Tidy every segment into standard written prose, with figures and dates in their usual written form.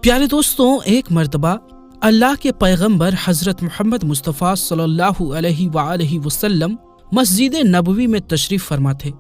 प्यारे दोस्तों, एक मर्तबा अल्लाह के पैगंबर हजरत मोहम्मद मुस्तफ़ा सल्लल्लाहु अलैहि वसल्लम मस्जिद नबवी में तशरीफ फरमा थे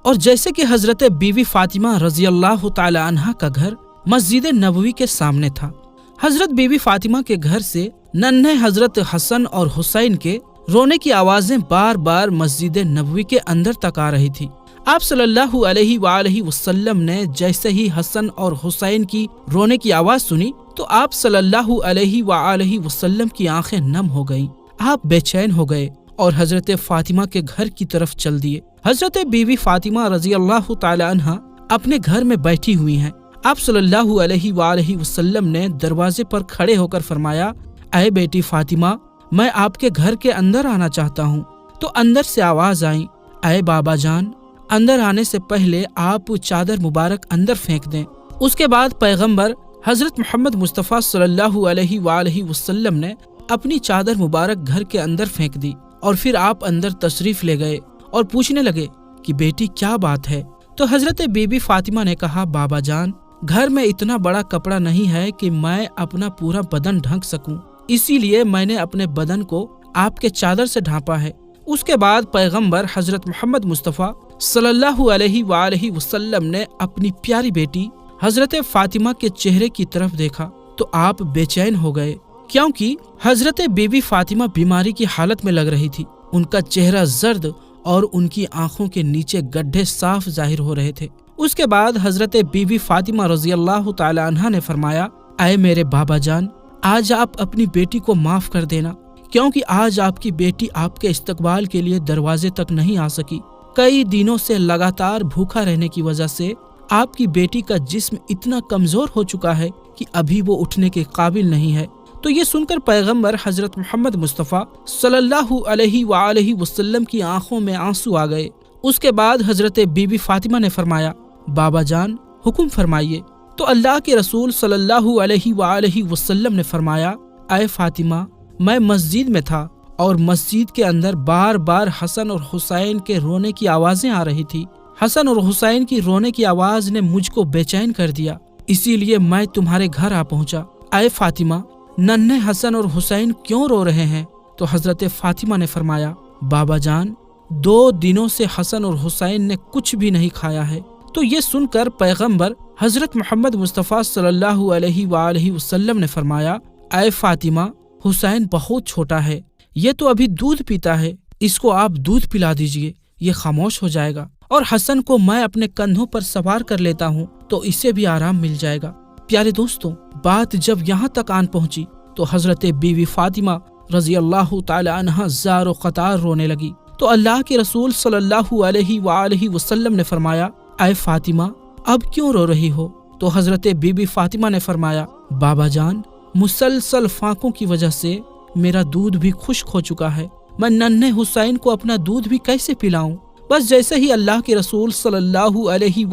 और जैसे कि हजरत बीवी फातिमा रजी अल्लाह तआला अन्हा का घर मस्जिद नबवी के सामने था, हजरत बीवी फातिमा के घर से नन्हे हजरत हसन और हुसैन के रोने की आवाजें बार बार मस्जिद नबवी के अंदर तक आ रही थी। आप सल्लल्लाहु अलैहि वसल्लम ने जैसे ही हसन और हुसैन की रोने की आवाज सुनी तो आप सल्लल्लाहु अलैहि वसल्लम की आंखें नम हो गईं। आप बेचैन हो गए और हजरत फातिमा के घर की तरफ चल दिए। हजरत बीवी फातिमा रजी अल्लाह तआला अन्हा अपने घर में बैठी हुई हैं। आप सल्लल्लाहु अलैहि वसल्लम ने दरवाजे पर खड़े होकर फरमाया, ऐ बेटी फातिमा, मैं आपके घर के अंदर आना चाहता हूँ। तो अंदर से आवाज आई, ऐ बाबा जान, अंदर आने से पहले आप चादर मुबारक अंदर फेंक दें। उसके बाद पैगंबर हजरत मोहम्मद मुस्तफ़ा सल्लल्लाहु अलैहि वसल्लम ने अपनी चादर मुबारक घर के अंदर फेंक दी और फिर आप अंदर तशरीफ ले गए और पूछने लगे कि बेटी क्या बात है। तो हजरत बीबी फातिमा ने कहा, बाबा जान, घर में इतना बड़ा कपड़ा नहीं है कि मैं अपना पूरा बदन ढक सकूं, इसीलिए मैंने अपने बदन को आपके चादर से ढांपा है। उसके बाद पैगंबर हजरत मोहम्मद मुस्तफ़ा सल्लल्लाहु अलैहि वसल्लम ने अपनी प्यारी बेटी हजरत फातिमा के चेहरे की तरफ देखा तो आप बेचैन हो गए, क्योंकि हजरत बीबी फातिमा बीमारी की हालत में लग रही थी। उनका चेहरा जर्द और उनकी आंखों के नीचे गड्ढे साफ जाहिर हो रहे थे। उसके बाद हजरत बीबी फातिमा रजी अल्लाह तआला अन्हा ने फरमाया, ऐ मेरे बाबा जान, आज आप अपनी बेटी को माफ कर देना, क्योंकि आज आपकी बेटी आपके इस्तकबाल के लिए दरवाजे तक नहीं आ सकी। कई दिनों से लगातार भूखा रहने की वजह से आपकी बेटी का जिस्म इतना कमजोर हो चुका है कि अभी वो उठने के काबिल नहीं है। तो ये सुनकर पैगंबर हजरत मोहम्मद मुस्तफ़ा सल्लल्लाहु अलैहि वसल्लम की आंखों में आंसू आ गए। उसके बाद हजरत बीबी फातिमा ने फरमाया, बाबा जान, हुक्म फरमाइए। तो अल्लाह के रसूल सल्लल्लाहु अलैहि वसल्लम ने फरमाया, ऐ फातिमा, मैं मस्जिद में था और मस्जिद के अंदर बार बार हसन और हुसैन के रोने की आवाजें आ रही थी। हसन और हुसैन की रोने की आवाज ने मुझको बेचैन कर दिया, इसीलिए मैं तुम्हारे घर आ पहुंचा। ऐ फातिमा, नन्हे हसन और हुसैन क्यों रो रहे हैं? तो हजरत फातिमा ने फरमाया, बाबा जान, 2 दिनों से हसन और हुसैन ने कुछ भी नहीं खाया है। तो ये सुनकर पैगंबर हजरत मोहम्मद मुस्तफ़ा सल्लल्लाहु अलैहि वसल्लम ने फरमाया, ऐ फातिमा, हुसैन बहुत छोटा है, ये तो अभी दूध पीता है, इसको आप दूध पिला दीजिए, ये खामोश हो जाएगा। और हसन को मैं अपने कंधों पर सवार कर लेता हूँ तो इसे भी आराम मिल जाएगा। प्यारे दोस्तों, बात जब यहाँ तक आन पहुँची तो हजरत बीवी फातिमा रजी अल्लाह तआला अन्हा ज़ारो क़तार रोने लगी। तो अल्लाह के रसूल सल्लल्लाहु अलैहि वसल्लम ने फरमाया, ऐ फातिमा, अब क्यों रो रही हो? तो हजरत बीबी फातिमा ने फरमाया, बाबा जान, मुसलसल फांकों की वजह से मेरा दूध भी खुश्क हो चुका है, मैं नन्हे हुसैन को अपना दूध भी कैसे पिलाऊं? बस जैसे ही अल्लाह के रसूल सल्लल्लाहु अलैहि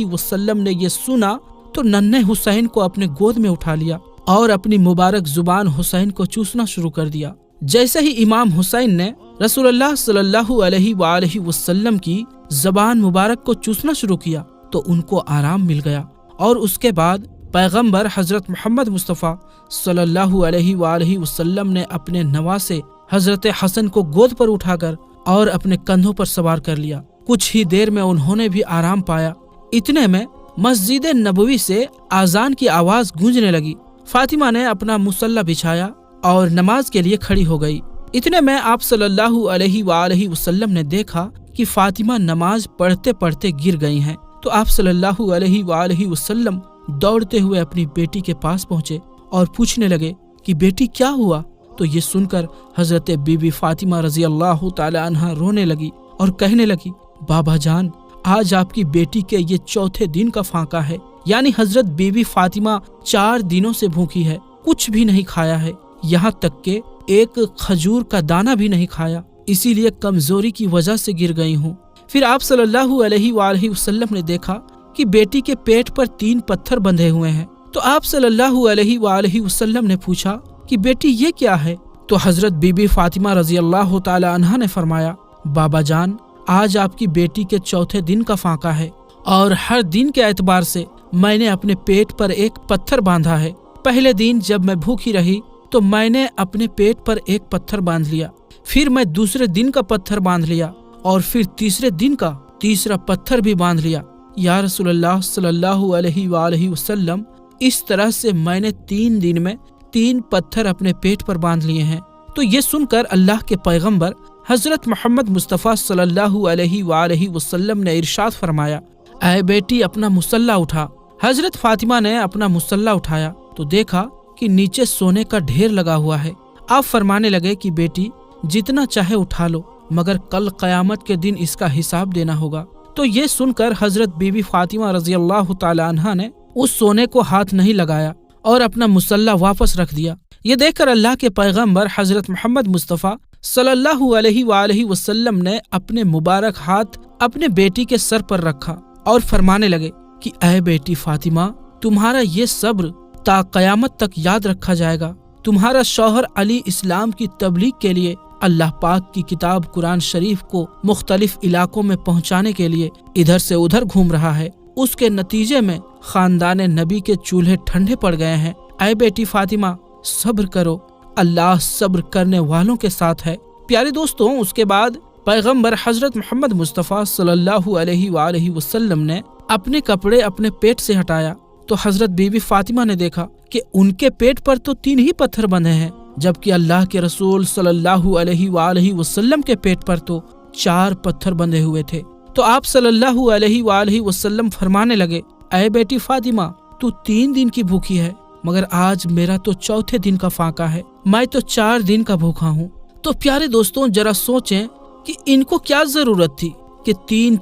वसल्लम ने ये सुना तो नन्हे हुसैन को अपने गोद में उठा लिया और अपनी मुबारक जुबान हुसैन को चूसना शुरू कर दिया। जैसे ही इमाम हुसैन ने रसूलुल्लाह सल्लल्लाहु अलैहि वसल्लम की जबान मुबारक को चूसना शुरू किया तो उनको आराम मिल गया। और उसके बाद पैगंबर हजरत मोहम्मद मुस्तफ़ा सल्लल्लाहु अलैहि वसल्लम ने अपने नवासे हजरत हसन को गोद पर उठाकर और अपने कंधों पर सवार कर लिया। कुछ ही देर में उन्होंने भी आराम पाया। इतने में मस्जिद नबवी से आजान की आवाज गूंजने लगी। फातिमा ने अपना मुसल्ला बिछाया और नमाज के लिए खड़ी हो गई। इतने में आप सल्लल्लाहु अलैहि वसल्लम ने देखा कि फातिमा नमाज पढ़ते पढ़ते गिर गई हैं। तो आप सल्लल्लाहु अलैहि वसल्लम दौड़ते हुए अपनी बेटी के पास पहुंचे और पूछने लगे कि बेटी क्या हुआ? तो ये सुनकर हजरत बीबी फातिमा रजी अल्लाह तआला अन्हा रोने लगी और कहने लगी, बाबा जान, आज आपकी बेटी के ये 4थे दिन का फाका है, यानी हजरत बीबी फातिमा 4 दिनों से भूखी है, कुछ भी नहीं खाया है, यहाँ तक के एक खजूर का दाना भी नहीं खाया, इसीलिए कमजोरी की वजह से गिर गई हूँ। फिर आप सल्लल्लाहु अलैहि वसल्लम ने देखा कि बेटी के पेट पर 3 पत्थर बंधे हुए हैं। तो आप सल्लल्लाहु अलैहि वसल्लम ने पूछा कि बेटी ये क्या है? तो हजरत बीबी फातिमा रजी अल्लाह तआला अन्हा ने फरमाया, बाबा जान, आज आपकी बेटी के 4थे दिन का फाका है और हर दिन के एतबार से मैंने अपने पेट पर एक पत्थर बांधा है। पहले दिन जब मैं भूखी रही तो मैंने अपने पेट पर एक पत्थर बांध लिया, फिर मैं दूसरे दिन का पत्थर बांध लिया और फिर तीसरे दिन का तीसरा पत्थर भी बांध लिया। या रसूलल्लाह सल्लल्लाहु अलैहि वसल्लम, इस तरह से मैंने 3 दिन में 3 पत्थर अपने पेट पर बांध लिए हैं। तो ये सुनकर अल्लाह के पैगंबर हजरत मोहम्मद मुस्तफ़ा सल्लल्लाहु अलैहि वसल्लम ने इरशाद फरमाया, ऐ बेटी अपना मुसल्ला उठा। हजरत फातिमा ने अपना मुसल्ला उठाया तो देखा कि नीचे सोने का ढेर लगा हुआ है। आप फरमाने लगे कि बेटी जितना चाहे उठा लो, मगर कल क़यामत के दिन इसका हिसाब देना होगा। तो ये सुनकर हजरत बीबी फातिमा रज़ी अल्लाह तआला अन्हा ने उस सोने को हाथ नहीं लगाया और अपना मुसल्ला वापस रख दिया। ये देखकर अल्लाह के पैगंबर हजरत मोहम्मद मुस्तफ़ा सल्लल्लाहु अलैहि वसल्लम ने अपने मुबारक हाथ अपने बेटी के सर पर रखा और फरमाने लगे कि ऐ बेटी फातिमा, तुम्हारा ये सब्र ता क़यामत तक याद रखा जाएगा। तुम्हारा शौहर अली इस्लाम की तबलीग के लिए अल्लाह पाक की किताब कुरान शरीफ को मुख्तलिफ इलाकों में पहुंचाने के लिए इधर से उधर घूम रहा है। उसके नतीजे में खानदान नबी के चूल्हे ठंडे पड़ गए हैं। ऐ बेटी फातिमा, सब्र करो, अल्लाह सब्र करने वालों के साथ है। प्यारे दोस्तों, उसके बाद पैगंबर हजरत मोहम्मद मुस्तफ़ा सल्लल्लाहु अलैहि वसल्लम ने अपने कपड़े अपने पेट से हटाया तो हजरत बीबी फातिमा ने देखा कि उनके पेट पर तो 3 ही पत्थर बंधे हैं, जबकि अल्लाह के रसूल सल्लल्लाहु अलैहि वसल्लम के पेट पर तो 4 पत्थर बंधे हुए थे। तो आप सल्लल्लाहु अलैहि वसल्लम फरमाने लगे, ऐ बेटी फातिमा, तू 3 दिन की भूखी है, मगर आज मेरा तो चौथे दिन का फाका है, मैं तो 4 दिन का भूखा हूँ। तो प्यारे दोस्तों, जरा सोचें कि इनको क्या जरूरत थी कि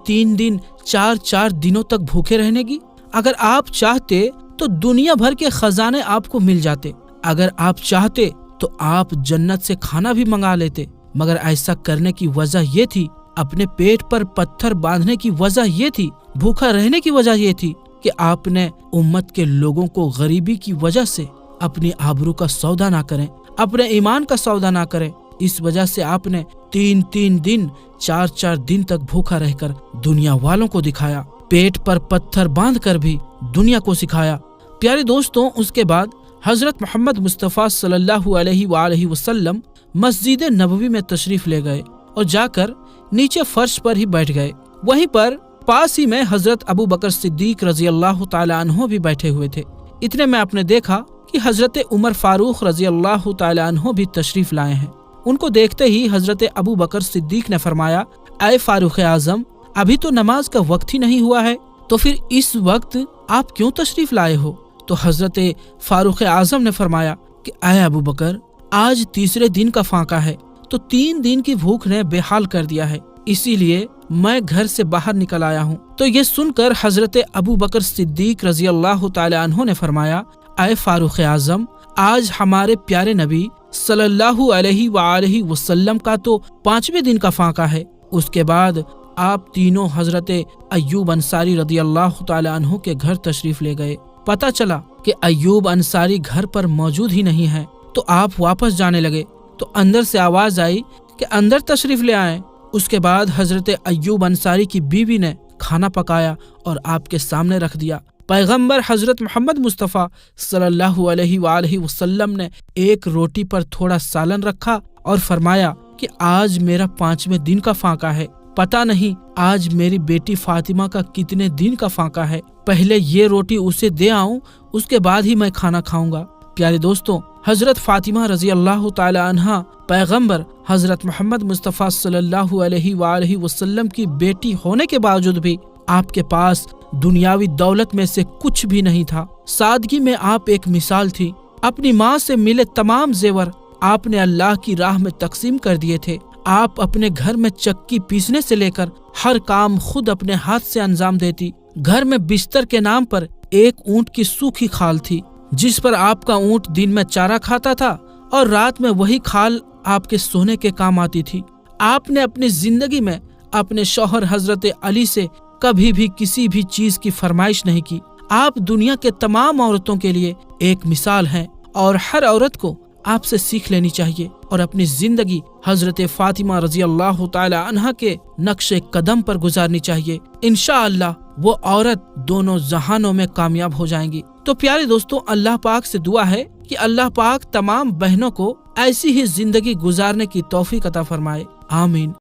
3 दिन 4 दिनों तक भूखे रहने की। अगर आप चाहते तो दुनिया भर के खजाने आपको मिल जाते, अगर आप चाहते तो आप जन्नत से खाना भी मंगा लेते, मगर ऐसा करने की वजह ये थी, अपने पेट पर पत्थर बांधने की वजह ये थी, भूखा रहने की वजह ये थी कि आपने उम्मत के लोगों को गरीबी की वजह से अपनी आबरू का सौदा ना करें, अपने ईमान का सौदा ना करें। इस वजह से आपने 3 दिन 4 दिन तक भूखा रहकर दुनिया वालों को दिखाया, पेट पर पत्थर बांधकर भी दुनिया को सिखाया। प्यारे दोस्तों, उसके बाद हजरत मोहम्मद मुस्तफ़ा सल्लल्लाहु अलैहि वसल्लम मस्जिद नबवी में तशरीफ ले गए और जाकर नीचे फर्श पर ही बैठ गए। वहीं पर पास ही में हजरत अबू बकर सिद्दीक रजी अल्लाह तआला अन्हो भी बैठे हुए थे। इतने में आपने देखा कि हजरत उमर फारूक रजी अल्लाह तआला अन्हो भी तशरीफ लाए हैं। उनको देखते ही हजरत अबू बकर सिद्दीक ने फरमाया, ऐ फारूक आजम, अभी तो नमाज का वक्त ही नहीं हुआ है, तो फिर इस वक्त आप क्यों तशरीफ लाए हो? तो हजरत फारूक आजम ने फरमाया कि ऐ अबू बकर, आज तीसरे दिन का फाका है, तो 3 दिन की भूख ने बेहाल कर दिया है, इसीलिए मैं घर से बाहर निकल आया हूँ। तो ये सुनकर हजरत अबू बकर सिद्दीक रजी अल्लाह तआला अन्हो ने फरमाया, ऐ फारूक आजम, आज हमारे प्यारे नबी सल्लल्लाहु अलैहि वसल्लम का तो 5वें दिन का फाका है। उसके बाद आप तीनों हजरत अय्यूब अंसारी रदी अल्लाह तआला अन्हु के घर तशरीफ ले गए। पता चला कि अय्यूब अंसारी घर पर मौजूद ही नहीं है, तो आप वापस जाने लगे तो अंदर से आवाज आई कि अंदर तशरीफ ले आए। उसके बाद हजरत अय्यूब अंसारी की बीवी ने खाना पकाया और आपके सामने रख दिया। पैगंबर हजरत मोहम्मद मुस्तफ़ा सल्लल्लाहु अलैहि वसल्लम ने एक रोटी पर थोड़ा सालन रखा और फरमाया कि आज मेरा 5वें दिन का फाका है, पता नहीं आज मेरी बेटी फातिमा का कितने दिन का फाका है, पहले ये रोटी उसे दे आऊं, उसके बाद ही मैं खाना खाऊंगा। प्यारे दोस्तों, हजरत फातिमा रजी अल्लाह तआला अन्हा पैगंबर हजरत मोहम्मद मुस्तफ़ा सल्लल्लाहु अलैहि वसल्लम की बेटी होने के बावजूद भी आपके पास दुनियावी दौलत में से कुछ भी नहीं था। सादगी में आप एक मिसाल थी। अपनी माँ से मिले तमाम जेवर आपने अल्लाह की राह में तकसीम कर दिए थे। आप अपने घर में चक्की पीसने से लेकर हर काम खुद अपने हाथ से अंजाम देती। घर में बिस्तर के नाम पर एक ऊंट की सूखी खाल थी, जिस पर आपका ऊंट दिन में चारा खाता था और रात में वही खाल आपके सोने के काम आती थी। आपने अपनी जिंदगी में अपने शौहर हजरत अली से कभी भी किसी भी चीज की फरमाइश नहीं की। आप दुनिया के तमाम औरतों के लिए एक मिसाल हैं और हर औरत को आपसे सीख लेनी चाहिए और अपनी जिंदगी हजरत फातिमा रजी अल्लाह तआला अन्हा के नक्शे कदम पर गुजारनी चाहिए। इंशाअल्लाह वो औरत दोनों जहानों में कामयाब हो जाएंगी। تو پیارے دوستوں، اللہ پاک سے دعا ہے کہ اللہ پاک تمام بہنوں کو ایسی ہی زندگی گزارنے کی توفیق عطا فرمائے، آمین۔